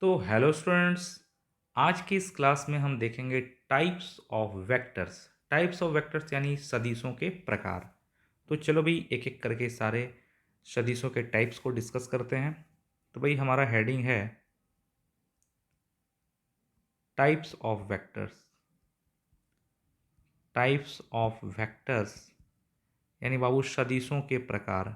तो hello students. आज की इस क्लास में हम देखेंगे टाइप्स ऑफ वेक्टर्स यानी सदिशों के प्रकार। तो चलो भाई एक एक करके सारे सदिशों के टाइप्स को डिस्कस करते हैं। तो भाई हमारा हेडिंग है टाइप्स ऑफ वेक्टर्स यानी बाबू सदिशों के प्रकार।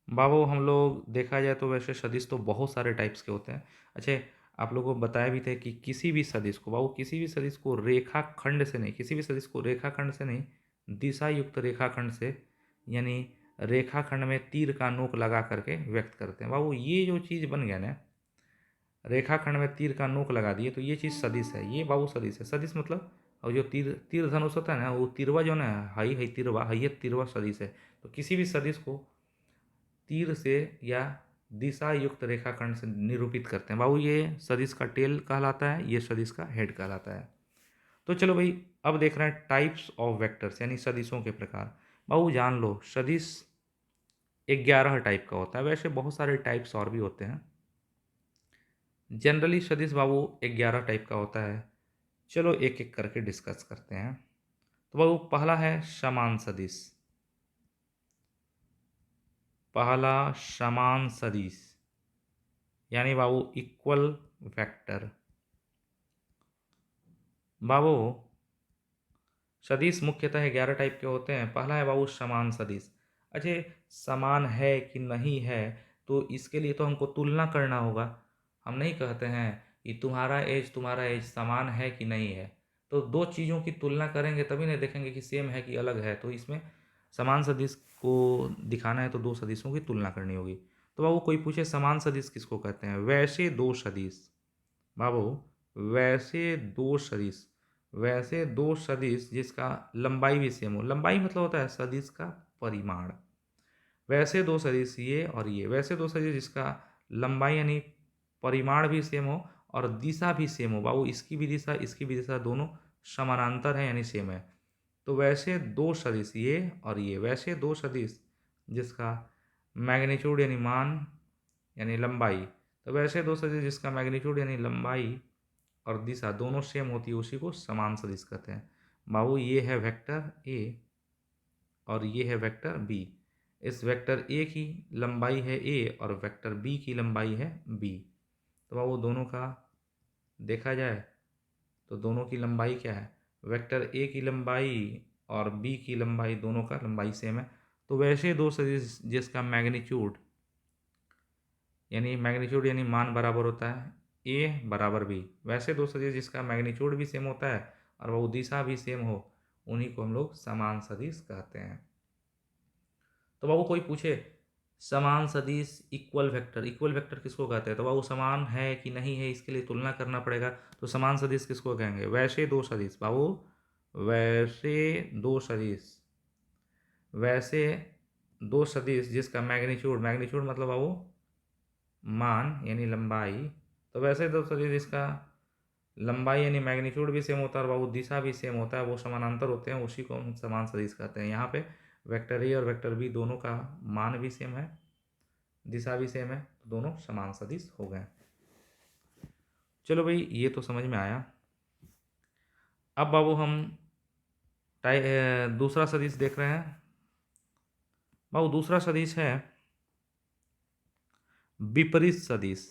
बाबू हम लोग देखा जाए तो वैसे सदिश तो बहुत सारे टाइप्स के होते हैं। अच्छा, आप लोगों को बताया भी था कि किसी भी सदिश को बाबू किसी भी सदिश को रेखाखंड से नहीं, किसी भी सदिश को रेखाखंड से नहीं, दिशा युक्त रेखाखंड से यानी रेखाखंड में तीर का नोक लगा करके व्यक्त करते हैं। बाबू ये जो चीज़ बन गया ना, रेखाखंड में तीर का नोक लगा दिए तो ये चीज़ सदिश है। ये बाबू सदिश है। सदिश मतलब और जो तीर तीर धनुष होता है ना, वो तिरवा जो ना, हाई है तिरवा, हाई तिरवा सदिश है। तो किसी भी सदिश को तीर से या दिशा युक्त रेखाखंड से निरूपित करते हैं। बाबू ये सदिश का टेल कहलाता है, ये सदिश का हेड कहलाता है। तो चलो भाई अब देख रहे हैं टाइप्स ऑफ वेक्टर्स यानी सदिशों के प्रकार। बाबू जान लो सदिश 11 टाइप का होता है। वैसे बहुत सारे टाइप्स और भी होते हैं। जनरली सदिश बाबू 11 टाइप का होता है। चलो एक एक करके डिस्कस करते हैं। तो बाबू पहला है समान सदिश। पहला समान सदिश यानी बाबू इक्वल वेक्टर। बाबू सदिश मुख्यतः 11 टाइप के होते हैं। पहला है बाबू समान सदिश। अच्छा, समान है कि नहीं है तो इसके लिए तो हमको तुलना करना होगा। हम नहीं कहते हैं कि तुम्हारा एज समान है कि नहीं है। तो दो चीज़ों की तुलना करेंगे तभी नहीं देखेंगे कि सेम है कि अलग है। तो इसमें समान सदिश को दिखाना है तो दो सदिशों की तुलना करनी होगी। तो बाबू कोई पूछे समान सदिश किसको कहते हैं? वैसे दो सदिश। बाबू वैसे दो सदिश, वैसे दो सदिश जिसका लंबाई भी सेम हो। लंबाई मतलब होता है सदिश का परिमाण। वैसे दो सदिश ये और ये, वैसे दो सदिश जिसका लंबाई यानी परिमाण भी सेम हो और दिशा भी सेम हो। बाबू इसकी भी दिशा दोनों समानांतर है यानी सेम है। तो वैसे दो सदिश ये और ये, वैसे दो सदिश जिसका मैग्नीट्यूड यानी मान यानी लंबाई, तो वैसे दो सदिश जिसका मैग्नीट्यूड यानी लंबाई और दिशा दोनों सेम होती है उसी को समान सदिश कहते हैं। बाबू ये है वेक्टर ए और ये है वेक्टर बी। इस वेक्टर ए की लंबाई है ए और वेक्टर बी की लंबाई है बी। तो बाबू दोनों का देखा जाए तो दोनों की लंबाई क्या है? वेक्टर ए की लंबाई और बी की लंबाई, दोनों का लंबाई सेम है। तो वैसे दो सदिश जिसका मैग्नीट्यूड यानी मान बराबर होता है ए बराबर बी, वैसे दो सदिश जिसका मैग्नीट्यूड भी सेम होता है और वो दिशा भी सेम हो, उन्हीं को हम लोग समान सदिश कहते हैं। तो बाबू कोई पूछे समान सदिश इक्वल वेक्टर किसको कहते हैं? तो बाबू समान है कि नहीं है इसके लिए तुलना करना पड़ेगा। तो समान सदिश किसको कहेंगे? वैसे दो सदिश। बाबू वैसे दो सदिश, वैसे दो सदिश जिसका मैग्नीट्यूड मतलब बाबू मान यानी लंबाई, तो वैसे दो सदिश जिसका लंबाई यानी मैग्नीट्यूड भी सेम होता है और बाबू दिशा भी सेम होता है, वो समानांतर होते हैं, उसी को हम समान सदिश कहते हैं। यहाँ पे वेक्टर ए और वेक्टर बी दोनों का मान भी सेम है, दिशा भी सेम है, तो दोनों समान सदिश हो गए। चलो भाई ये तो समझ में आया। अब बाबू हम दूसरा सदिश देख रहे हैं। बाबू दूसरा सदिश है विपरीत सदिश।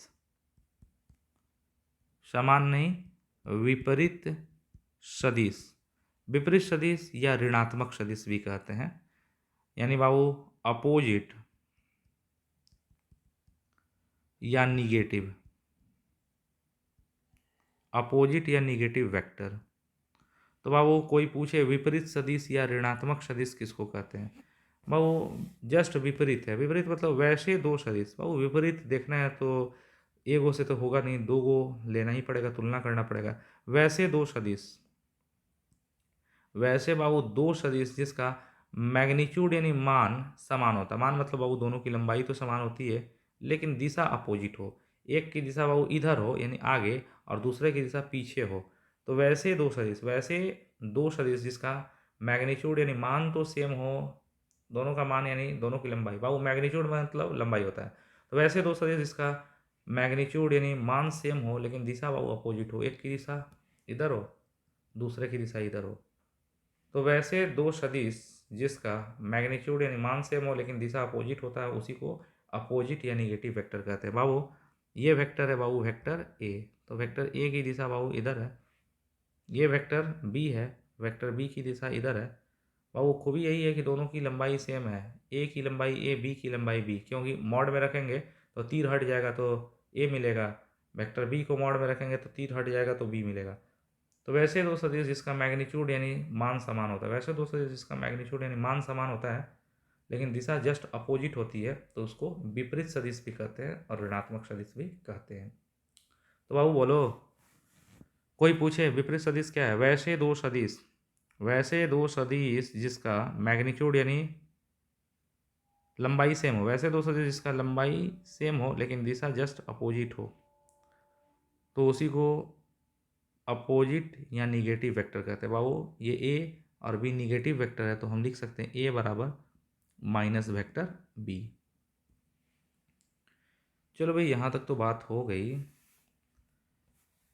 समान नहीं, विपरीत सदिश। विपरीत सदिश या ऋणात्मक सदिश भी कहते हैं, यानी बाबू अपोजिट या निगेटिव, अपोजिट या निगेटिव वेक्टर। तो बाबू कोई पूछे विपरीत सदिश या ऋणात्मक सदिश किसको कहते हैं? बाबू जस्ट विपरीत है। विपरीत मतलब वैसे दो सदिश। बाबू विपरीत देखना है तो एगो से तो होगा नहीं, दो गो लेना ही पड़ेगा, तुलना करना पड़ेगा। वैसे दो सदिश, वैसे बाबू दो सदिश जिसका मैग्नीट्यूड यानी मान समान होता है। मान मतलब बाबू दोनों की लंबाई तो समान होती है लेकिन दिशा अपोजिट हो। एक की दिशा बाबू इधर हो यानी आगे और दूसरे की दिशा पीछे हो। तो वैसे दो सदिश जिसका मैग्नीट्यूड यानी मान तो सेम हो दोनों का मान यानी दोनों की लंबाई। बाबू मैग्नीट्यूड मतलब लंबाई होता है। तो वैसे दो सदिश जिसका मैग्नीट्यूड यानी मान सेम हो लेकिन दिशा बाबू अपोजिट हो, एक की दिशा इधर हो दूसरे की दिशा इधर हो, तो वैसे दो सदिश जिसका मैग्नीट्यूड यानी मान सेम हो लेकिन दिशा अपोजिट होता है उसी को अपोजिट या निगेटिव वेक्टर कहते हैं। बाबू ये वेक्टर है बाबू वेक्टर ए, तो वेक्टर ए की दिशा बाबू इधर है, ये वेक्टर बी है, वेक्टर बी की दिशा इधर है। बाबू खूबी यही है कि दोनों की लंबाई सेम है, ए की लंबाई ए, बी की लंबाई बी, क्योंकि मॉड में रखेंगे तो तीर हट जाएगा तो ए मिलेगा, वेक्टर बी को मॉड में रखेंगे तो तीर हट जाएगा तो बी मिलेगा। तो वैसे दो सदिश जिसका मैग्नीट्यूड यानी मान समान होता है, वैसे दो सदिश जिसका मैग्नीट्यूड यानी मान समान होता है लेकिन दिशा जस्ट अपोजिट होती है तो उसको विपरीत सदिश भी कहते हैं और ऋणात्मक सदिश भी कहते हैं। तो बाबू बोलो, कोई पूछे विपरीत सदिश क्या है? वैसे दो सदिश जिसका मैग्नीट्यूड यानी लंबाई सेम हो, वैसे दो सदिश जिसका लंबाई सेम हो लेकिन दिशा जस्ट अपोजिट हो तो उसी को अपोजिट या निगेटिव वेक्टर कहते हैं। बाबू ये ए और बी निगेटिव वेक्टर है तो हम लिख सकते हैं ए बराबर माइनस वेक्टर बी। चलो भाई यहाँ तक तो बात हो गई।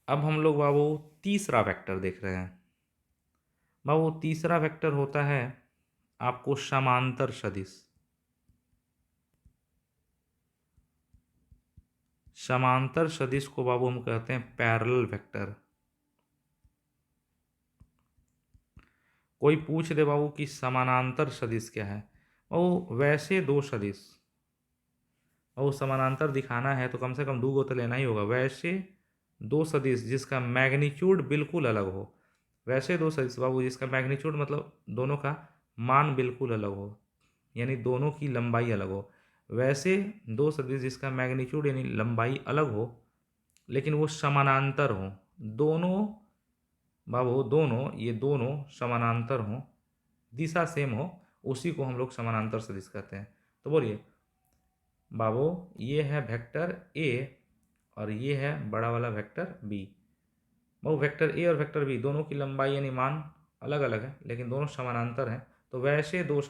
अब हम लोग बाबू तीसरा वेक्टर देख रहे हैं। बाबू तीसरा वेक्टर होता है आपको समांतर सदिश। समांतर सदिश को बाबू हम कहते हैं पैरेलल वेक्टर। कोई पूछ दे बाबू कि समानांतर सदिश क्या है? बाबू वैसे दो सदिश, बाबू समानांतर दिखाना है तो कम से कम दो गो तो लेना ही होगा। वैसे दो सदिश जिसका मैग्नीट्यूड बिल्कुल अलग हो, वैसे दो सदिश बाबू जिसका मैग्नीट्यूड मतलब दोनों का मान बिल्कुल अलग हो यानी दोनों की लंबाई अलग हो, वैसे दो सदिश जिसका मैग्नीट्यूड यानी लंबाई अलग हो लेकिन वो समानांतर हो, दोनों बाबू ये दोनों समानांतर हों, दिशा सेम हो, उसी को हम लोग समानांतर सदिश कहते हैं। तो बोलिए बाबू ये है वेक्टर ए और ये है बड़ा वाला वेक्टर बी। बाबू वेक्टर ए और वेक्टर बी दोनों की लंबाई यानी मान अलग अलग है लेकिन दोनों समानांतर हैं। तो वैसे दो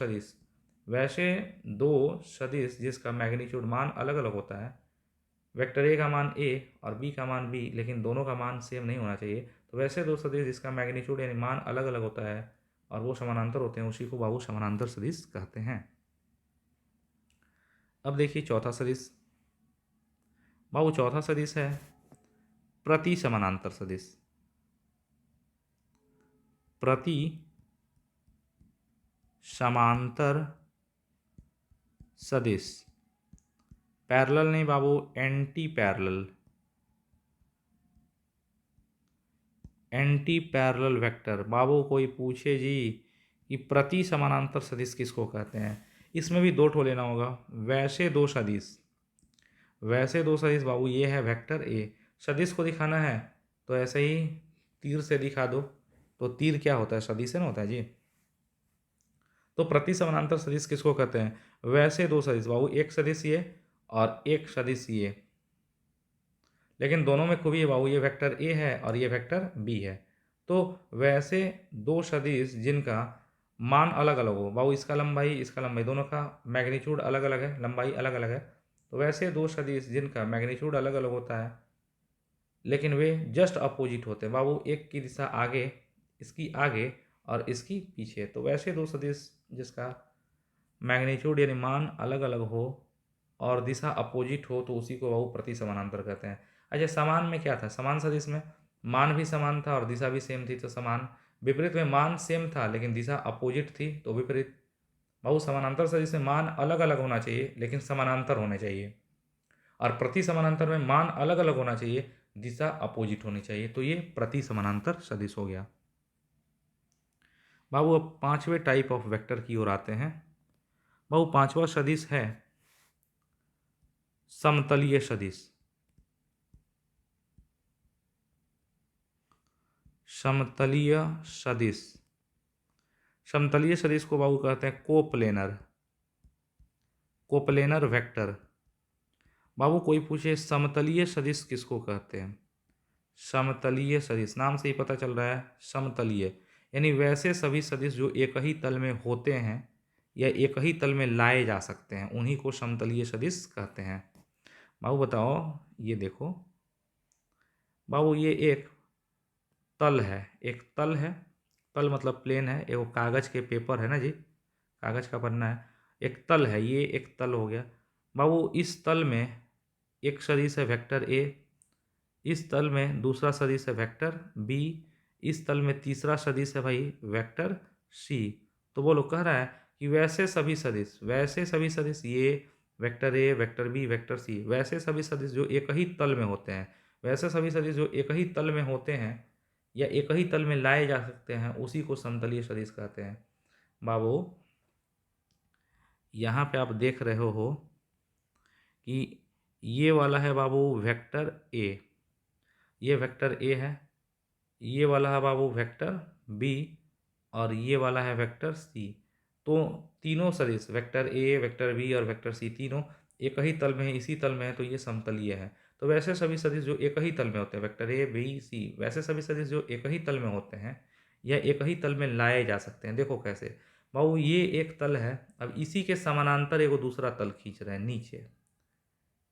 सदिश जिसका मैग्नीट्यूड मान अलग अलग होता है, वेक्टर ए का मान ए और बी का मान बी लेकिन दोनों का मान सेम नहीं होना चाहिए, तो वैसे दो सदिश जिसका मैग्नीट्यूड यानी मान अलग अलग होता है और वो समानांतर होते हैं उसी को बाबू समानांतर सदिश कहते हैं। अब देखिए चौथा सदिश। बाबू चौथा सदिश है प्रति समानांतर सदिश। प्रति समांतर सदिश, पैरेलल नहीं बाबू, anti parallel. Anti parallel vector. बाबू कोई पूछे जी कि प्रति समानांतर सदिश किसको कहते हैं, इसमें भी दो ठो लेना होगा। वैसे दो सदिश बाबू ये है वेक्टर ए, सदिश को दिखाना है तो ऐसे ही तीर से दिखा दो, तो तीर क्या होता है? सदिश है ना होता है जी। तो प्रति समानांतर सदिश किसको कहते हैं? वैसे दो सदिश बाबू, एक सदिश ये और एक सदिश ये, लेकिन दोनों में खूबी है बाबू, ये वेक्टर ए है और ये वेक्टर बी है। तो वैसे दो सदिश जिनका मान अलग अलग हो बाबू, इसका लंबाई दोनों का मैग्नीट्यूड अलग अलग है, लंबाई अलग अलग है, तो वैसे दो सदिश जिनका मैग्नीट्यूड अलग अलग होता है लेकिन वे जस्ट अपोजिट होते हैं बाबू, एक की दिशा आगे, इसकी आगे और इसकी पीछे, तो वैसे दो सदिश जिसका मैग्नीट्यूड यानी मान अलग अलग हो और दिशा अपोजिट हो तो उसी को बाबू प्रति समानांतर कहते हैं। अच्छा समान में क्या था? समान सदिश में मान भी समान था और दिशा भी सेम थी तो समान। विपरीत में मान सेम था लेकिन दिशा अपोजिट थी तो विपरीत। बाबू समानांतर सदिश में मान अलग अलग होना चाहिए लेकिन समानांतर होने चाहिए, और प्रति समानांतर में मान अलग अलग होना चाहिए, दिशा अपोजिट होनी चाहिए, तो ये प्रति समानांतर सदिश हो गया। बाबू अब पांचवें टाइप ऑफ वेक्टर की ओर आते हैं। बाबू पांचवा सदिश है समतलीय सदिश। समतलीय सदिश, समतलीय सदिश को बाबू कहते हैं कोप्लेनर वेक्टर। बाबू कोई पूछे समतलीय सदिश किसको कहते हैं? समतलीय सदिश नाम से ही पता चल रहा है समतलीय, यानी वैसे सभी सदिश जो एक ही तल में होते हैं या एक ही तल में लाए जा सकते हैं, उन्हीं को समतलीय सदिश कहते हैं। बाबू बताओ, ये देखो बाबू, ये एक तल है, एक तल है, तल मतलब प्लेन है, एगो कागज़ के पेपर है ना जी, कागज़ का पन्ना है, एक तल है, ये एक तल हो गया बाबू। इस तल में एक सदिश है वेक्टर ए, इस तल में दूसरा सदिश है वेक्टर बी, इस तल में तीसरा सदिश है भाई वेक्टर सी। तो बोलो, कह रहा है कि वैसे सभी सदिश, वैसे सभी सदिश, ये vector A, vector B, vector C, वैसे सभी सदिश जो एक ही तल में होते हैं, वैसे सभी सदिश जो एक ही तल में होते हैं या एक ही तल में लाए जा सकते हैं, उसी को समतलीय सदिश कहते हैं। बाबू यहाँ पे आप देख रहे हो कि ये वाला है बाबू वेक्टर ए, ये वेक्टर ए है, ये वाला है बाबू वेक्टर बी, और ये वाला है वेक्टर सी। तो तीनों सदिश वेक्टर ए, वेक्टर बी और वेक्टर सी तीनों एक ही तल में है, इसी तल में है, तो ये समतलीय है। तो वैसे सभी सदिश जो एक ही तल में होते हैं, वेक्टर ए बी सी, वैसे सभी सदिश जो एक ही तल में होते हैं या एक ही तल में लाए जा सकते हैं। देखो कैसे बाबू, ये एक तल है, अब इसी के समानांतर एगो दूसरा तल खींच रहे हैं नीचे,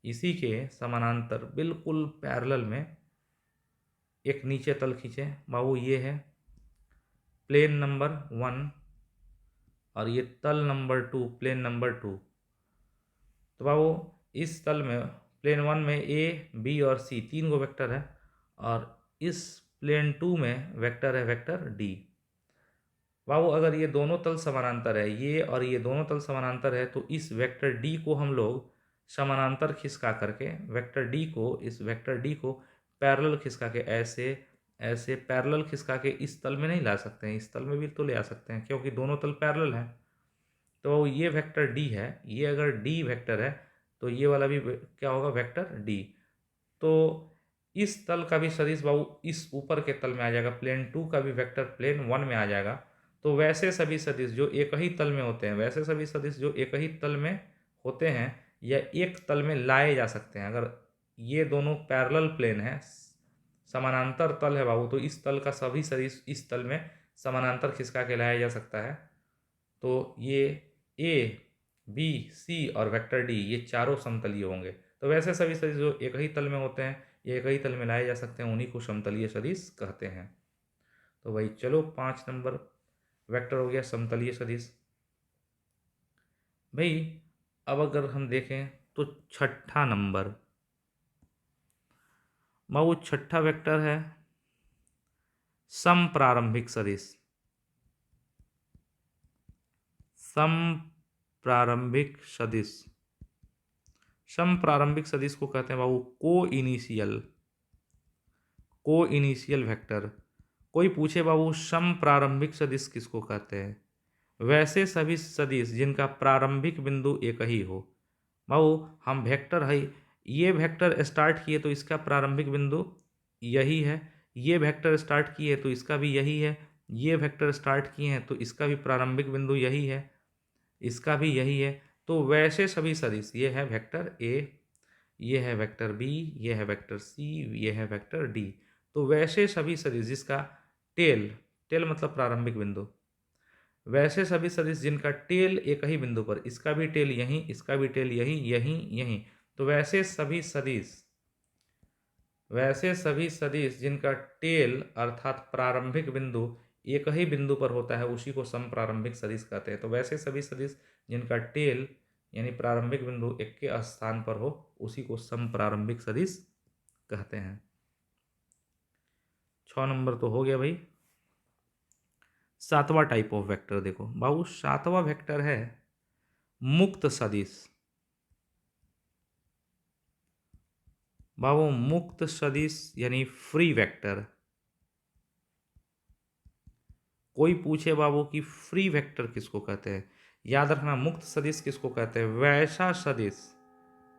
इसी के समानांतर बिल्कुल पैरेलल में एक नीचे तल खींचे बाबू, ये है प्लेन नंबर 1 और ये तल नंबर 2, प्लेन नंबर 2। तो बाबू इस तल में प्लेन 1 में ए बी और सी तीन गो वेक्टर है, और इस प्लेन 2 में वेक्टर है वेक्टर डी। बाबू अगर ये दोनों तल समानांतर है, ये और ये दोनों तल समानांतर है, तो इस वेक्टर डी को हम लोग समानांतर खिसका करके वेक्टर डी को, इस वेक्टर डी को पैरेलल खिसका के ऐसे ऐसे पैरेलल खिसका के इस तल में नहीं ला सकते हैं, इस तल में भी तो ले आ सकते हैं, क्योंकि दोनों तल पैरेलल हैं। तो ये वेक्टर डी है, ये अगर डी वेक्टर है तो ये वाला भी क्या होगा, वेक्टर डी। तो इस तल का भी सदिश बाबू इस ऊपर के तल में आ जाएगा, प्लेन 2 का भी वेक्टर प्लेन 1 में आ जाएगा। तो वैसे सभी सदिश जो एक ही तल में होते हैं, वैसे सभी सदिश जो एक ही तल में होते हैं या एक तल में लाए जा सकते हैं, अगर ये दोनों पैरेलल प्लेन है, समानांतर तल है बाबू, तो इस तल का सभी सदिश इस तल में समानांतर खिसका के लाया जा सकता है। तो ये ए बी सी और वेक्टर डी ये चारों समतलीय होंगे। तो वैसे सभी सदिश जो एक ही तल में होते हैं या एक ही तल में लाए जा सकते हैं, उन्हीं को समतलीय सदिश कहते हैं। तो भाई चलो 5 नंबर वेक्टर हो गया समतलीय सदिश। भाई अब अगर हम देखें तो छठा नंबर बाबू, छठा वेक्टर है समप्रारंभिक सदिश। समप्रारंभिक सदिश, समप्रारंभिक सदिश को कहते हैं बाबू को इनिशियल वेक्टर। कोई पूछे बाबू समप्रारंभिक सदिश किसको कहते हैं, वैसे सभी सदिश जिनका प्रारंभिक बिंदु एक ही हो। बाबू हम वेक्टर है, ये वेक्टर स्टार्ट किए तो इसका प्रारंभिक बिंदु यही है, ये वेक्टर स्टार्ट किए तो इसका भी यही है, ये वेक्टर स्टार्ट किए हैं तो इसका भी प्रारंभिक बिंदु यही है, इसका भी यही है। तो वैसे सभी सदिश, ये है वेक्टर ए, ये है वेक्टर बी, ये है वेक्टर सी, ये है वेक्टर डी। तो वैसे सभी सदिश जिसका टेल, टेल मतलब प्रारंभिक बिंदु, वैसे सभी सदिश जिनका टेल एक ही बिंदु पर, इसका भी टेल यहीं, इसका भी टेल यहीं यहीं यहीं, तो वैसे सभी सदिश, वैसे सभी सदिश जिनका टेल अर्थात प्रारंभिक बिंदु एक ही बिंदु पर होता है, उसी को समप्रारंभिक सदिश कहते हैं। तो वैसे सभी सदिश जिनका टेल यानी प्रारंभिक बिंदु एक के स्थान पर हो, उसी को समप्रारंभिक सदिश कहते हैं। 6 नंबर तो हो गया भाई। सातवां टाइप ऑफ वेक्टर देखो बाबू, सातवां वेक्टर है मुक्त सदिश। बाबू मुक्त सदिश यानी फ्री वेक्टर। कोई पूछे बाबू कि फ्री वेक्टर किसको कहते हैं, याद रखना मुक्त सदिश किसको कहते हैं, वैसा सदिश।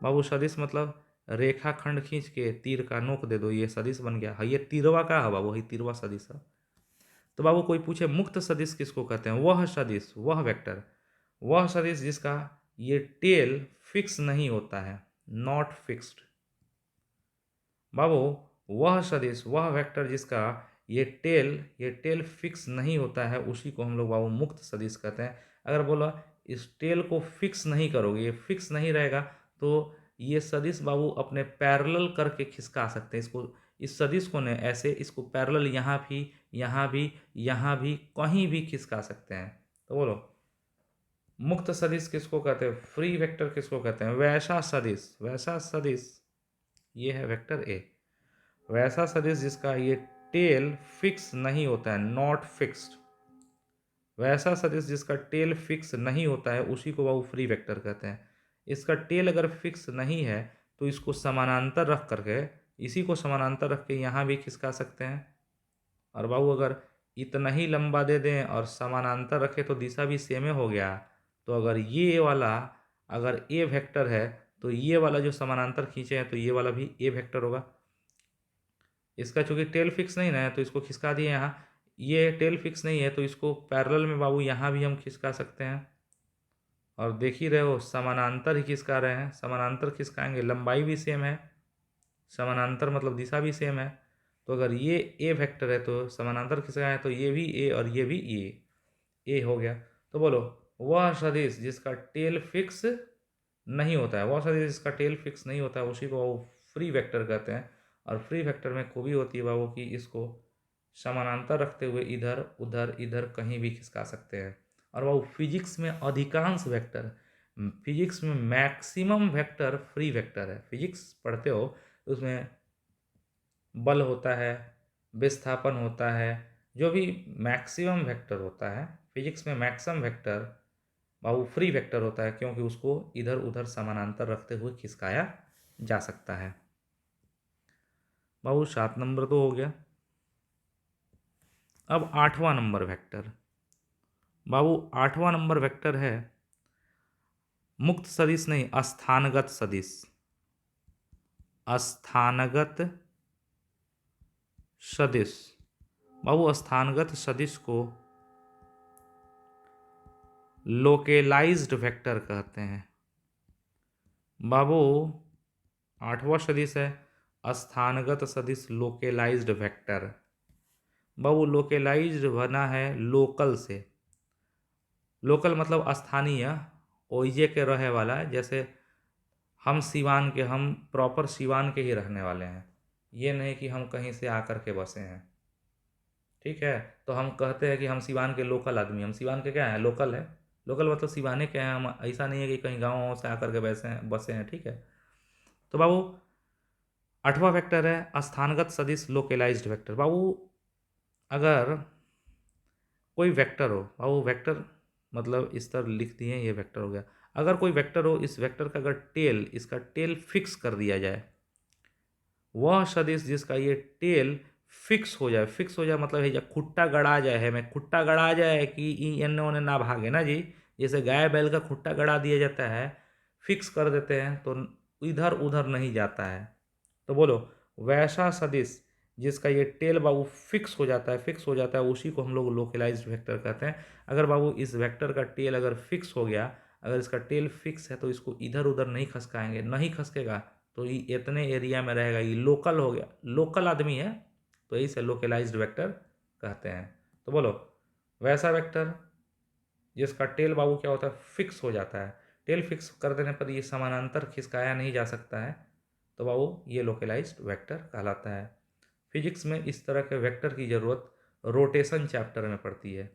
बाबू सदिश मतलब रेखा खंड खींच के तीर का नोक दे दो, ये सदिश बन गया है, ये तीरवा का है बाबू, ये तीरवा सदिश है। तो बाबू कोई पूछे मुक्त सदिश किसको कहते हैं, वह सदिश, वह वेक्टर, वह सदिश जिसका ये टेल फिक्स नहीं होता है, नॉट फिक्स्ड। बाबू वह सदिश, वह वेक्टर जिसका ये टेल फिक्स नहीं होता है, उसी को हम लोग बाबू मुक्त सदिश कहते हैं। अगर बोला इस टेल को फिक्स नहीं करोगे, ये फिक्स नहीं रहेगा, तो ये सदिश बाबू अपने पैरेलल करके खिसका सकते हैं इसको। इस सदिश को ने ऐसे इसको पैरेलल यहाँ भी, यहाँ भी, यहाँ भी, कहीं भी खिसका सकते हैं। तो बोलो मुक्त सदिश किसको कहते हैं, फ्री वेक्टर किसको कहते हैं, वैसा सदिश, वैसा सदिश ये है वेक्टर ए। वैसा सदिश जिसका ये टेल फिक्स नहीं होता है, नॉट फिक्स्ड, वैसा सदिश जिसका टेल फिक्स नहीं होता है उसी को वो फ्री वेक्टर कहते हैं। इसका टेल अगर फिक्स नहीं है तो इसको समानांतर रख करके, इसी को समानांतर रख के यहाँ भी खिसका सकते हैं। और बाबू अगर इतना ही लंबा दे दें और समानांतर रखें तो दिशा भी सेम ही हो गया। तो अगर ये वाला अगर ए वेक्टर है तो ये वाला जो समानांतर खींचे हैं तो ये वाला भी ए वेक्टर होगा। इसका चूंकि टेल फिक्स नहीं ना है तो इसको खिसका दिए यहाँ, ये टेल फिक्स नहीं है तो इसको पैरेलल में बाबू यहाँ भी हम खिसका सकते हैं। और देख ही रहे हो समानांतर ही खिसका रहे हैं, समानांतर खिसकाएंगे, लंबाई भी सेम है, समानांतर मतलब दिशा भी सेम है। तो अगर ये ए वेक्टर है तो समानांतर खिसकाए तो ये भी ए और ये भी ए हो गया। तो बोलो वह सदिश जिसका टेल फिक्स नहीं होता है, वह सदिश जिसका टेल फिक्स नहीं होता है उसी को वो फ्री वेक्टर कहते हैं। और फ्री वेक्टर में खूबी होती है बाबू कि इसको समानांतर रखते हुए इधर उधर इधर कहीं भी खिसका सकते हैं। और बाबू फिजिक्स में अधिकांश वेक्टर, फिजिक्स में मैक्सिमम वेक्टर फ्री वेक्टर है। फिजिक्स पढ़ते हो तो उसमें बल होता है, विस्थापन होता है, जो भी मैक्सिमम वेक्टर होता है फिजिक्स में मैक्सिमम वेक्टर बाबू फ्री वेक्टर होता है, क्योंकि उसको इधर उधर समानांतर रखते हुए खिसकाया जा सकता है। बाबू 7 नंबर तो हो गया। अब 8वां नंबर वेक्टर, बाबू 8वां नंबर वेक्टर है मुक्त सदिश नहीं, अस्थानगत सदिश। अस्थानगत सदिश बाबू, अस्थानगत सदिश को लोकेलाइज्ड वेक्टर कहते हैं। बाबू 8वां सदिश है अस्थानगत सदिश लोकेलाइज्ड वेक्टर। बाबू लोकेलाइज्ड बना है लोकल से, लोकल मतलब स्थानीय, ओइजे के रहे वाला। जैसे हम सिवान के, हम प्रॉपर सिवान के ही रहने वाले हैं, ये नहीं कि हम कहीं से आकर के बसे हैं, ठीक है। तो हम कहते हैं कि हम सिवान के लोकल आदमी, हम सिवान के क्या हैं, लोकल है। लोकल मतलब सिवाने के हैं हम, ऐसा नहीं है कि कहीं गाँव से आकर के बसे हैं, ठीक है। तो बाबू 8वां वेक्टर है स्थानगत सदिश लोकेलाइज्ड वेक्टर। बाबू अगर कोई वेक्टर हो, बाबू वेक्टर मतलब इस तरह लिख दिए ये वेक्टर हो गया। अगर कोई वेक्टर हो, इस वेक्टर का अगर टेल, इसका टेल फिक्स कर दिया जाए, वह सदिश जिसका ये टेल फिक्स हो जाए, फिक्स हो जाए मतलब है खुट्टा गड़ा जाए, है मैं खुट्टा गड़ा जाए कि एने ओने ना भागे ना जी। जैसे गाय बैल का खुट्टा गड़ा दिया जाता है, फिक्स कर देते हैं तो इधर उधर नहीं जाता है। तो बोलो वैसा सदिश जिसका ये टेल बाबू फिक्स हो जाता है, फिक्स हो जाता है, उसी को हम लोग लोकलाइज्ड वेक्टर कहते हैं। अगर बाबू इस वेक्टर का टेल अगर फिक्स हो गया, अगर इसका टेल फिक्स है तो इसको इधर उधर नहीं खसकाएंगे, नहीं खसकेगा तो ये इतने एरिया में रहेगा, ये लोकल हो गया, लोकल आदमी है, तो इसे लोकलाइज्ड वेक्टर कहते हैं। तो बोलो वैसा वेक्टर जिसका टेल बाबू क्या होता है, फिक्स हो जाता है, टेल फिक्स कर देने पर ये समानांतर खिसकाया नहीं जा सकता है, तो बाबू ये लोकलाइज्ड वेक्टर कहलाता है। फिजिक्स में इस तरह के वेक्टर की ज़रूरत रोटेशन चैप्टर में पड़ती है,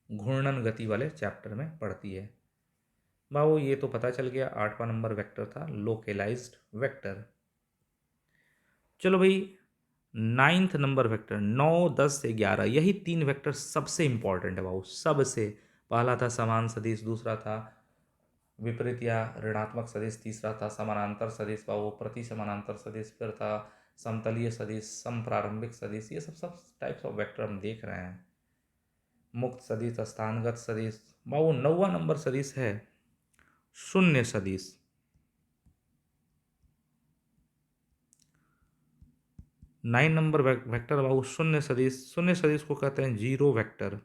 घूर्णन गति वाले चैप्टर में पड़ती है। बाबू ये तो पता चल गया, 8वां नंबर वेक्टर था लोकलाइज्ड वेक्टर। चलो भाई 9th नंबर वेक्टर, 9, 10 से 11, यही 3 वेक्टर सबसे इंपॉर्टेंट है बाबू, सबसे। पहला था समान सदिश, दूसरा था विपरीत या ऋणात्मक सदिश, तीसरा था समानांतर सदिश बाबू, प्रति समानांतर सदिश, फिर था समतलीय सदिश, समप्रारंभिक सदिश। ये सब टाइप्स ऑफ वेक्टर हम देख रहे हैं। मुक्त सदिश, स्थानगत सदिश। बाबू 9वां नंबर सदिश है शून्य सदिश। 9 नंबर वेक्टर बाबू शून्य सदिश, शून्य सदिश को कहते हैं जीरो वेक्टर।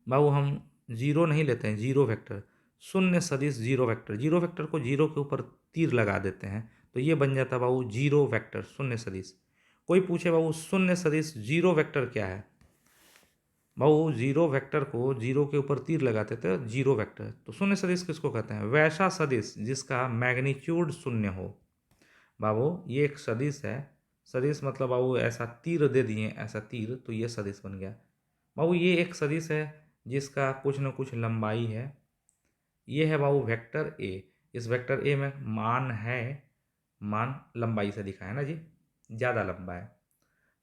बाबू हम जीरो नहीं लेते हैं, जीरो वेक्टर, शून्य सदिश जीरो वेक्टर। जीरो वेक्टर को जीरो के ऊपर तीर लगा देते हैं तो ये बन जाता है बाबू जीरो वेक्टर, शून्य सदिश। कोई पूछे बाबू शून्य सदिश जीरो वेक्टर क्या है, बाबू जीरो वेक्टर को जीरो के ऊपर तीर लगाते थे, जीरो वेक्टर। तो शून्य सदिश किसको कहते हैं? वैसा सदिश जिसका मैग्नीट्यूड शून्य हो। बाबू ये एक सदिश है। सदिश मतलब बाबू ऐसा तीर दे दिए, ऐसा तीर, तो ये सदिश बन गया। बाबू ये एक सदिश है जिसका कुछ न कुछ लंबाई है। ये है बाबू वेक्टर ए। इस वेक्टर ए में मान है, मान लंबाई से दिखा है ना जी, ज़्यादा लंबा है।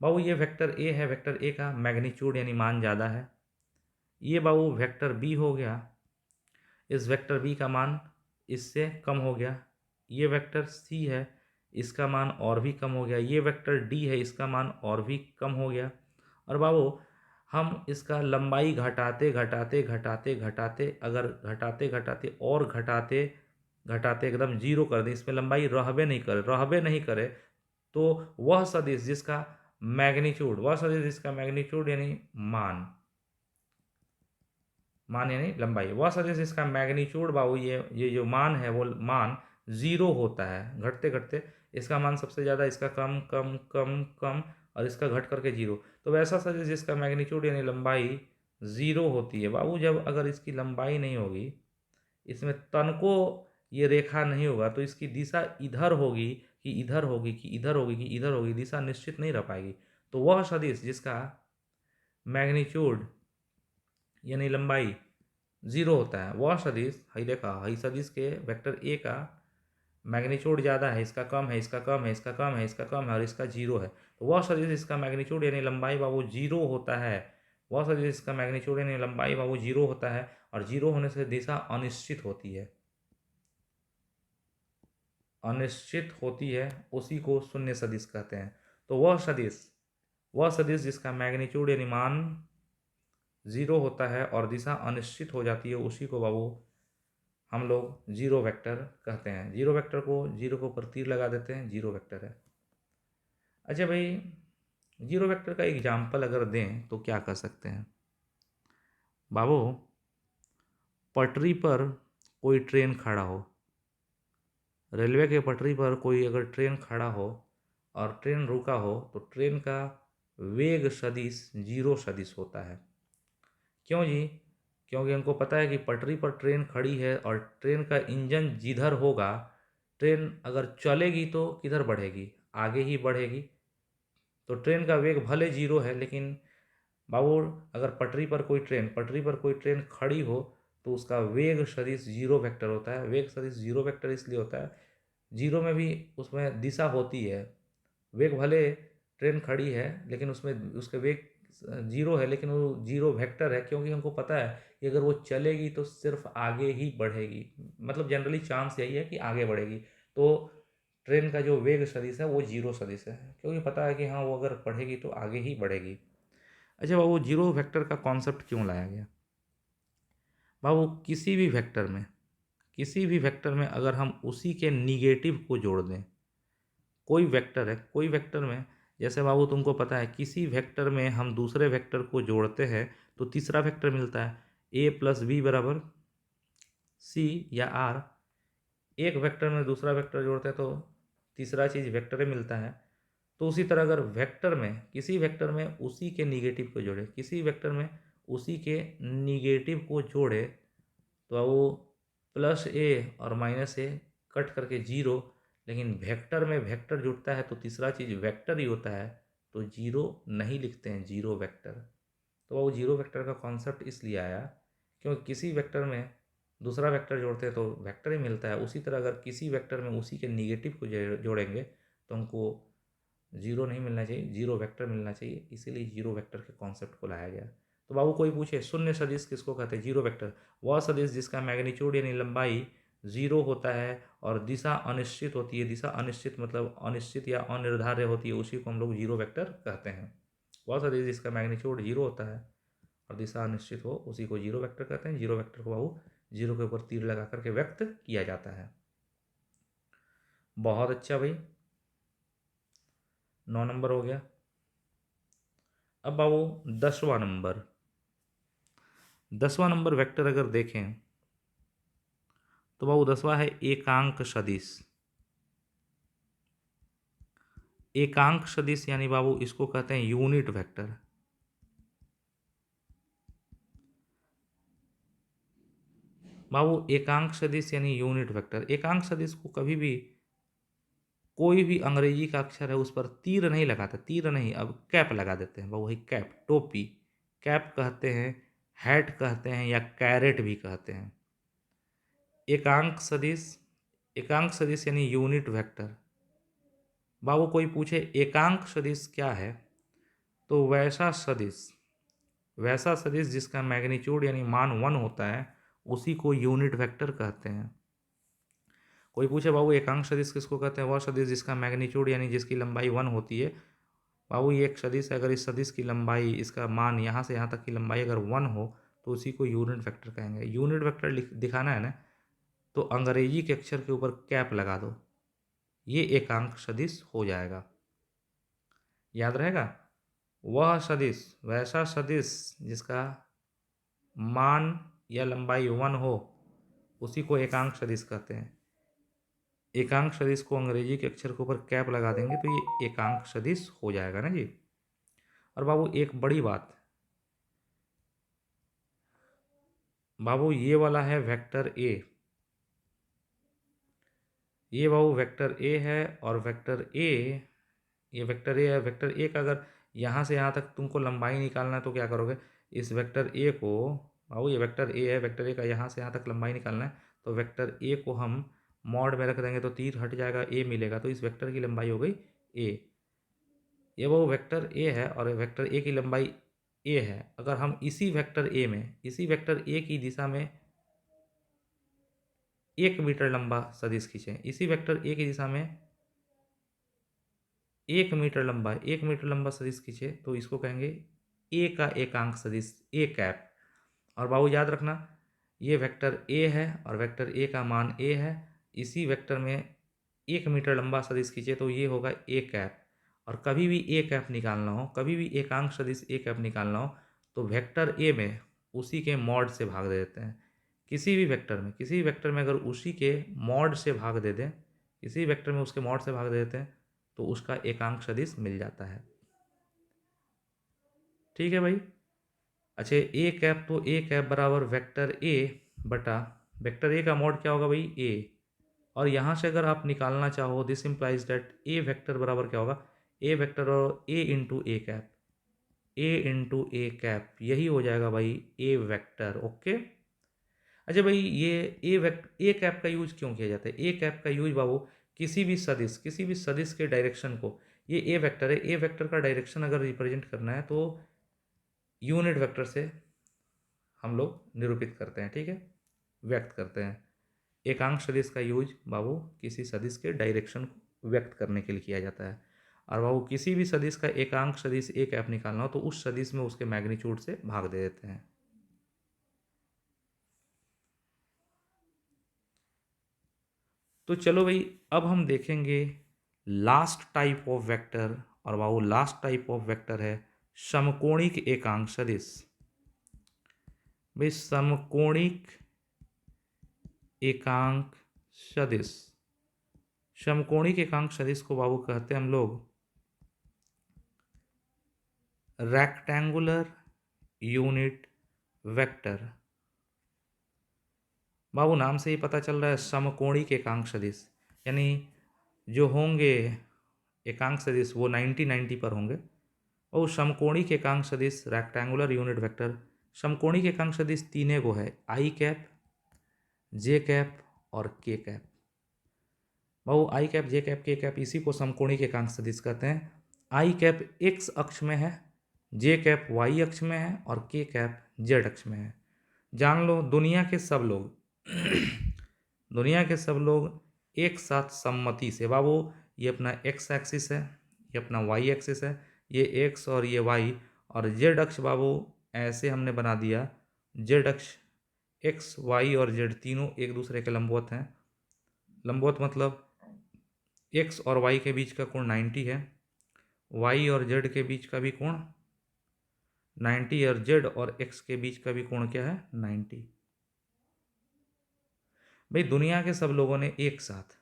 बाबू ये वेक्टर ए है, वेक्टर ए का मैग्नीट्यूड यानी मान ज़्यादा है। ये बाबू वेक्टर बी हो गया, इस वेक्टर बी का मान इससे कम हो गया। ये वेक्टर सी है, इसका मान और भी कम हो गया। ये वेक्टर डी है, इसका मान और भी कम हो गया। और बाबू हम इसका लंबाई घटाते घटाते घटाते घटाते, अगर घटाते घटाते और घटाते घटाते एकदम जीरो कर दें, इसमें लंबाई रहबे नहीं करे, तो वह सदिश जिसका मैग्नीट्यूड, वह सदिश जिसका मैग्नीट्यूड यानी मान, मान यानी लंबाई, वह सदिश जिसका मैग्नीट्यूड बाबू ये जो मान है वो मान जीरो होता है, घटते घटते इसका मान सबसे ज़्यादा, इसका कम कम कम कम, और इसका घट करके जीरो। तो वैसा सदिश जिसका मैग्नीट्यूड यानी लंबाई जीरो होती है बाबू, जब अगर इसकी लंबाई नहीं होगी, इसमें तनको ये रेखा नहीं होगा, तो इसकी दिशा इधर होगी कि इधर होगी कि इधर होगी कि इधर होगी, दिशा निश्चित नहीं रह पाएगी। तो वह सदिश जिसका मैग्नीट्यूड यानी लंबाई जीरो होता है, वह सदिश, हई देखा, हई सदिश के वेक्टर ए का मैग्नीट्यूड ज़्यादा है, इसका कम है, इसका कम है, इसका कम है, इसका कम है, और इसका जीरो है। तो वह सदिश इसका मैग्नीट्यूड यानी लंबाई बाबू जीरो होता है। वह सदिश इसका मैग्नीट्यूड यानी लंबाई बाबू जीरो होता है, और जीरो होने से दिशा अनिश्चित होती है, अनिश्चित होती है, उसी को शून्य सदिश कहते हैं। तो वह सदिश जिसका मैग्नीट्यूड यानी मान जीरो होता है और दिशा अनिश्चित हो जाती है, उसी को बाबू हम लोग जीरो वेक्टर कहते हैं। जीरो वेक्टर को जीरो के ऊपर तीर लगा देते हैं, जीरो वेक्टर है। अच्छा भाई, जीरो वेक्टर का एग्जाम्पल अगर दें तो क्या कर सकते हैं बाबू? पटरी पर कोई ट्रेन खड़ा हो, रेलवे के पटरी पर कोई अगर ट्रेन खड़ा हो और ट्रेन रुका हो, तो ट्रेन का वेग सदिश जीरो सदिश होता है। क्यों जी? क्योंकि हमको पता है कि पटरी पर ट्रेन खड़ी है और ट्रेन का इंजन जिधर होगा, ट्रेन अगर चलेगी तो किधर बढ़ेगी? आगे ही बढ़ेगी। तो ट्रेन का वेग भले जीरो है, लेकिन बाबू अगर पटरी पर कोई ट्रेन खड़ी हो, तो उसका वेग सदिश जीरो वेक्टर होता है। वेग सदिश जीरो वेक्टर इसलिए होता है, जीरो में भी उसमें दिशा होती है। वेग भले ट्रेन खड़ी है, लेकिन उसमें उसके वेग जीरो है, लेकिन वो जीरो वेक्टर है, क्योंकि हमको पता है कि अगर वो चलेगी तो सिर्फ आगे ही बढ़ेगी। मतलब जनरली चांस यही है कि आगे बढ़ेगी। तो ट्रेन का जो वेग सदिश है वो जीरो सदिश है, क्योंकि पता है कि हाँ वो अगर बढ़ेगी तो आगे ही बढ़ेगी। अच्छा बाबू, जीरो वेक्टर का कॉन्सेप्ट क्यों लाया गया? बाबू किसी भी वेक्टर में अगर हम उसी के निगेटिव को जोड़ दें, कोई वेक्टर है, कोई वेक्टर में, जैसे बाबू तुमको पता है किसी वेक्टर में हम दूसरे वेक्टर को जोड़ते हैं तो तीसरा वेक्टर मिलता है, ए प्लस बी बराबर सी या आर। एक वेक्टर में दूसरा वेक्टर जोड़ते हैं तो तीसरा चीज़ वेक्टर ही मिलता है। तो उसी तरह अगर वेक्टर में, किसी वेक्टर में उसी के निगेटिव को जोड़े, किसी वेक्टर में उसी के निगेटिव को जोड़े, तो वो प्लस ए और माइनस ए कट करके जीरो। लेकिन वेक्टर में वेक्टर जुड़ता है तो तीसरा चीज़ वेक्टर ही होता है, तो जीरो नहीं लिखते हैं, जीरो वेक्टर। तो वो जीरो वेक्टर का कॉन्सेप्ट इसलिए आया क्योंकि किसी वेक्टर में दूसरा वेक्टर जोड़ते हैं तो वेक्टर ही मिलता है। उसी तरह अगर किसी वेक्टर में उसी के निगेटिव को जोड़ेंगे तो हमको जीरो नहीं मिलना चाहिए, जीरो वेक्टर मिलना चाहिए, इसीलिए जीरो वेक्टर के कॉन्सेप्ट को लाया गया। तो बाबू कोई पूछे शून्य सदिश किसको कहते हैं? Zero vector. वह सदिश जिसका मैग्नीट्यूड यानी लंबाई जीरो होता है और दिशा अनिश्चित होती है। दिशा अनिश्चित मतलब अनिश्चित या अनिर्धार्य होती है, उसी को हम लोग जीरो वेक्टर कहते हैं। वह सदिश जिसका मैग्नीट्यूड जीरो होता है और दिशा अनिश्चित हो, उसी को जीरो वेक्टर कहते हैं। जीरो वेक्टर को बाबू जीरो के ऊपर तीर लगा करके व्यक्त किया जाता है। बहुत अच्छा भाई, 9 नंबर हो गया। अब बाबू 10वां नंबर, 10वां नंबर वेक्टर अगर देखें तो बाबू 10वां है एकांक सदिश। एकांक सदिश यानी बाबू इसको कहते हैं यूनिट वेक्टर। बाबू एकांक सदिश यानी यूनिट वेक्टर। एकांक सदिश को कभी भी कोई भी अंग्रेजी का अक्षर है उस पर तीर नहीं लगाते, तीर नहीं, अब कैप लगा देते हैं। वही कैप, टोपी, कैप कहते हैं, हैट कहते हैं, या कैरेट भी कहते हैं। एकांक सदिश, एकांक सदिश यानी यूनिट वेक्टर। बाबू कोई पूछे एकांक सदिश क्या है, तो वैसा सदिश जिसका मैग्नीट्यूड यानी मान 1 होता है उसी को यूनिट वेक्टर कहते हैं। कोई पूछे बाबू एकांक सदिश किसको कहते हैं, वह सदिश जिसका मैग्नीट्यूड यानी जिसकी लंबाई 1 होती है। बाबू ये एक सदिश है, अगर इस सदिश की लंबाई, इसका मान यहाँ से यहाँ तक की लंबाई अगर 1 हो तो उसी को यूनिट वेक्टर कहेंगे। यूनिट वेक्टर दिखाना है ना, तो अंग्रेजी के अक्षर के ऊपर कैप लगा दो, ये एकांक सदिश हो जाएगा। याद रहेगा, वह सदिश, वैसा सदिश जिसका मान या लंबाई 1 हो उसी को एकांक सदिश कहते हैं। एकांक सदिश को अंग्रेजी के अक्षर के ऊपर कैप लगा देंगे तो ये एकांक सदिश हो जाएगा ना जी। और बाबू एक बड़ी बात, बाबू ये वाला है वेक्टर ए, ये बाबू वेक्टर ए है, और वेक्टर ए, ये वेक्टर ए है। वेक्टर ए का अगर यहाँ से यहाँ तक तुमको लंबाई निकालना है तो क्या करोगे, इस वेक्टर ए को, बाबू ये वेक्टर ए है, वेक्टर ए का यहाँ से यहाँ तक लंबाई निकालना है तो वेक्टर ए को हम मॉड में रख देंगे तो तीर हट जाएगा, ए मिलेगा, तो इस वेक्टर की लंबाई हो गई ए। ये वो वेक्टर ए है और वेक्टर ए की लंबाई ए है। अगर हम इसी वेक्टर ए में, इसी वेक्टर ए की दिशा में 1 मीटर लंबा सदिश खींचें, इसी वेक्टर ए की दिशा में 1 मीटर लंबा सदिश खींचे तो इसको कहेंगे ए का एकांक सदिश, ए कैप। और बाबू याद रखना, ये वेक्टर ए है और वेक्टर ए का मान ए है, इसी वेक्टर में 1 मीटर लंबा सदिश खींचे तो ये होगा ए कैप। और कभी भी ए कैप निकालना हो, कभी भी एकांक सदिश ए कैप निकालना हो तो वेक्टर ए में उसी के मॉड से भाग दे देते हैं। किसी भी वेक्टर में, किसी भी वेक्टर में अगर उसी के मॉड से भाग दे दें, किसी वेक्टर में उसके मॉड से भाग दे देते हैं तो उसका एकांक सदिश मिल जाता है। ठीक है भाई। अच्छा, ए कैप, तो ए कैप बराबर वेक्टर ए बटा वेक्टर ए का मॉड क्या होगा भाई, ए। और यहाँ से अगर आप निकालना चाहो, this implies that A vector बराबर क्या होगा, ए वेक्टर और ए into A cap, A into A cap, यही हो जाएगा भाई ए वेक्टर। ओके। अच्छा भाई, ये ए कैप का यूज क्यों किया जाता है, ए कैप का यूज बाबू किसी भी सदिश के डायरेक्शन को, ये ए वेक्टर है, ए वेक्टर का डायरेक्शन अगर रिप्रेजेंट करना है तो यूनिट वेक्टर से हम लोग निरूपित करते हैं, ठीक है, व्यक्त करते हैं। एकांक सदिश का यूज बाबू किसी सदिश के डायरेक्शन को व्यक्त करने के लिए किया जाता है। और बाबू किसी भी सदिश का एकांक सदिश ए कैप निकालना हो तो उस सदिश में उसके मैग्नीट्यूड से भाग दे देते हैं। तो चलो भाई, अब हम देखेंगे लास्ट टाइप ऑफ वेक्टर। और बाबू लास्ट टाइप ऑफ वेक्टर है समकोणिक एकांक सदिश। भाई समकोणिक एकांक सदिश, समकोणिक एकांक सदिश को बाबू कहते हैं हम लोग रेक्टेंगुलर यूनिट वेक्टर। बाबू नाम से ही पता चल रहा है समकोणिक एकांक सदिश, यानी जो होंगे एकांक सदिश वो 90-90 पर होंगे। और समकोणिक एकांक सदिश रेक्टेंगुलर यूनिट वेक्टर, समकोणिक एकांक सदिश तीन गो है, आई कैप, जे कैप और के कैप। बाबू आई कैप, जे कैप, के कैप, इसी को समकोणिक एकांक सदिश कहते हैं। आई कैप एक्स अक्ष में है, जे कैप वाई अक्ष में है और के कैप जेड अक्ष में है। जान लो, दुनिया के सब लोग दुनिया के सब लोग एक साथ सम्मति से, बाबू ये अपना एक्स एक्सिस है, ये अपना वाई एक्सिस है, ये एक्स और ये वाई, और जेड अक्ष बाबू ऐसे हमने बना दिया, जेड अक्ष एक्स वाई और जेड तीनों एक दूसरे के लंबवत हैं। लंबवत मतलब एक्स और वाई के बीच का कोण 90 है, वाई और जेड के बीच का भी कोण 90, और जेड और एक्स के बीच का भी कोण क्या है, 90। भाई दुनिया के सब लोगों ने एक साथ,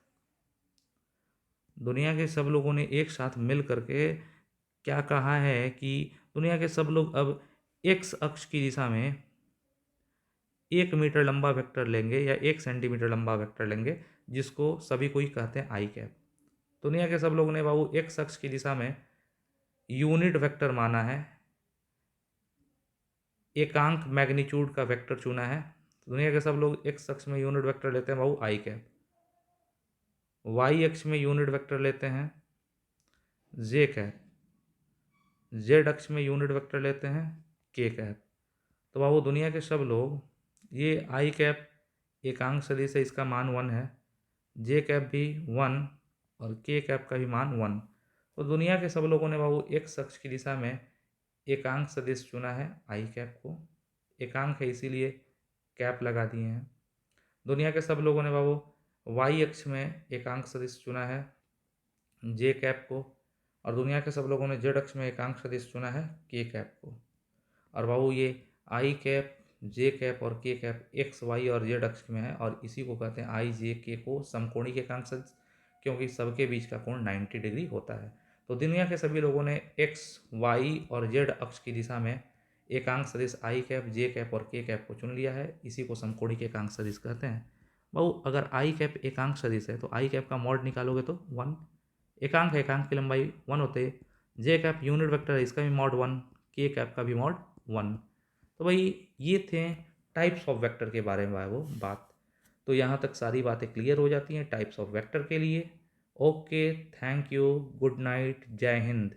दुनिया के सब लोगों ने एक साथ मिल करके क्या कहा है कि दुनिया के सब लोग अब एक्स अक्ष की दिशा में 1 मीटर लंबा वेक्टर लेंगे या 1 सेंटीमीटर लंबा वेक्टर लेंगे, जिसको सभी कोई कहते हैं आई कैप। दुनिया के सब लोगों ने बाबू एक्स अक्ष की दिशा में यूनिट वेक्टर माना है, एकांक मैग्नीट्यूड का वेक्टर चुना है। दुनिया के सब लोग एक्स अक्ष में यूनिट वेक्टर लेते हैं बाबू आई कैप, वाई अक्ष में यूनिट वेक्टर लेते हैं जे कैप, जेड अक्ष में यूनिट वेक्टर लेते हैं के कैप। तो बाबू दुनिया के सब लोग ये आई कैप एकांक सदिश है, इसका मान 1 है, जे कैप भी 1 और के कैप का भी मान 1। तो दुनिया के सब लोगों ने बाबू एक्स अक्ष की दिशा में एकांक सदिश चुना है आई कैप को, एकांक है इसीलिए कैप लगा दिए हैं। दुनिया के सब लोगों ने बाबू वाई अक्ष में एकांक सदिश चुना है जे कैप को, और दुनिया के सब लोगों ने जेड अक्ष में एकांक सदिश चुना है के कैप को। और बाबू ये आई कैप, जे कैप और के कैप एक्स वाई और जेड अक्ष में है, और इसी को कहते हैं आई जे के को समकोणिक के एकांक सदिश, क्योंकि सबके बीच का कोण 90 डिग्री होता है। तो दुनिया के सभी लोगों ने एक्स वाई और जेड अक्ष की दिशा में एकांक सदिश आई कैप, जे कैप और के कैप को चुन लिया है, इसी को समकोणिक एकांक सदिश कहते हैं। बाबू अगर आई कैप एकांक सदिश है तो आई कैप का मॉड निकालोगे तो 1, एकांक है, एकांक की लंबाई 1 होते। जे कैप यूनिट वेक्टर है, इसका भी मॉड 1, के कैप का भी मॉड 1। तो भाई ये थे टाइप्स ऑफ वेक्टर के बारे में वो बात। तो यहाँ तक सारी बातें क्लियर हो जाती हैं टाइप्स ऑफ वेक्टर के लिए। Okay, thank you, good night, जय हिंद।